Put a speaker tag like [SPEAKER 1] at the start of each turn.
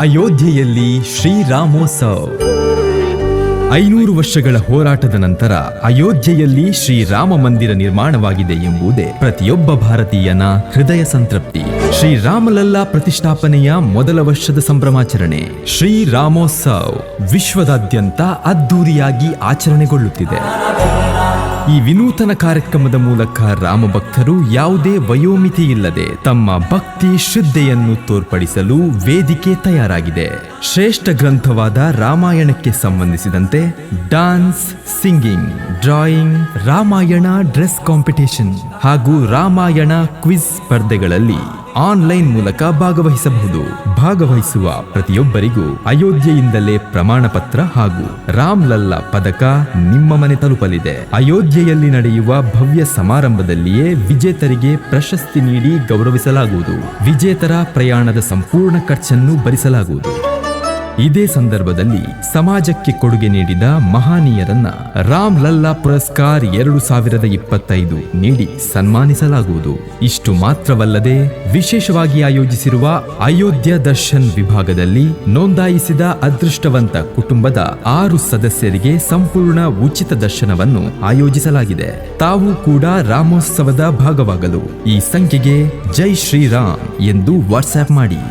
[SPEAKER 1] ಅಯೋಧ್ಯೆಯಲ್ಲಿ ಶ್ರೀರಾಮೋತ್ಸವ. 500 ವರ್ಷಗಳ ಹೋರಾಟದ ನಂತರ ಅಯೋಧ್ಯೆಯಲ್ಲಿ ಶ್ರೀರಾಮ ಮಂದಿರ ನಿರ್ಮಾಣವಾಗಿದೆ ಎಂಬುದೇ ಪ್ರತಿಯೊಬ್ಬ ಭಾರತೀಯನ ಹೃದಯ ಸಂತೃಪ್ತಿ. ಶ್ರೀರಾಮಲಲ್ಲಾ ಪ್ರತಿಷ್ಠಾಪನೆಯ ಮೊದಲ ವರ್ಷದ ಸಂಭ್ರಮಾಚರಣೆ ಶ್ರೀರಾಮೋತ್ಸವ ವಿಶ್ವದಾದ್ಯಂತ ಅದ್ದೂರಿಯಾಗಿ ಆಚರಣೆಗೊಳ್ಳುತ್ತಿದೆ. ಈ ವಿನೂತನ ಕಾರ್ಯಕ್ರಮದ ಮೂಲಕ ರಾಮ ಭಕ್ತರು ಯಾವುದೇ ವಯೋಮಿತಿ ಇಲ್ಲದೆ ತಮ್ಮ ಭಕ್ತಿ ಶ್ರದ್ಧೆಯನ್ನು ತೋರ್ಪಡಿಸಲು ವೇದಿಕೆ ತಯಾರಾಗಿದೆ. ಶ್ರೇಷ್ಠ ಗ್ರಂಥವಾದ ರಾಮಾಯಣಕ್ಕೆ ಸಂಬಂಧಿಸಿದಂತೆ dance, singing, drawing, Ramayana dress competition ಹಾಗೂ ರಾಮಾಯಣ ಕ್ವಿಜ್ ಸ್ಪರ್ಧೆಗಳಲ್ಲಿ ಆನ್ಲೈನ್ ಮೂಲಕ ಭಾಗವಹಿಸಬಹುದು. ಭಾಗವಹಿಸುವ ಪ್ರತಿಯೊಬ್ಬರಿಗೂ ಅಯೋಧ್ಯೆಯಿಂದಲೇ ಪ್ರಮಾಣ ಪತ್ರ ಹಾಗೂ ರಾಮ್ಲಲ್ಲಾ ಪದಕ ನಿಮ್ಮ ಮನೆ ತಲುಪಲಿದೆ. ಅಯೋಧ್ಯೆಯಲ್ಲಿ ನಡೆಯುವ ಭವ್ಯ ಸಮಾರಂಭದಲ್ಲಿಯೇ ವಿಜೇತರಿಗೆ ಪ್ರಶಸ್ತಿ ನೀಡಿ ಗೌರವಿಸಲಾಗುವುದು. ವಿಜೇತರ ಪ್ರಯಾಣದ ಸಂಪೂರ್ಣ ಖರ್ಚನ್ನು ಭರಿಸಲಾಗುವುದು. ಇದೇ ಸಂದರ್ಭದಲ್ಲಿ ಸಮಾಜಕ್ಕೆ ಕೊಡುಗೆ ನೀಡಿದ ಮಹನೀಯರನ್ನ ರಾಮ್ಲಲ್ಲಾ ಪುರಸ್ಕಾರ್ 2025 ನೀಡಿ ಸನ್ಮಾನಿಸಲಾಗುವುದು. ಇಷ್ಟು ಮಾತ್ರವಲ್ಲದೆ ವಿಶೇಷವಾಗಿ ಆಯೋಜಿಸಿರುವ ಅಯೋಧ್ಯ ದರ್ಶನ್ ವಿಭಾಗದಲ್ಲಿ ನೋಂದಾಯಿಸಿದ ಅದೃಷ್ಟವಂತ ಕುಟುಂಬದ 6 ಸದಸ್ಯರಿಗೆ ಸಂಪೂರ್ಣ ಉಚಿತ ದರ್ಶನವನ್ನು ಆಯೋಜಿಸಲಾಗಿದೆ. ತಾವು ಕೂಡ ರಾಮೋತ್ಸವದ ಭಾಗವಾಗಲು ಈ ಸಂಖ್ಯೆಗೆ ಜೈ ಶ್ರೀರಾಮ್ ಎಂದು ವಾಟ್ಸ್ಆಪ್ ಮಾಡಿ.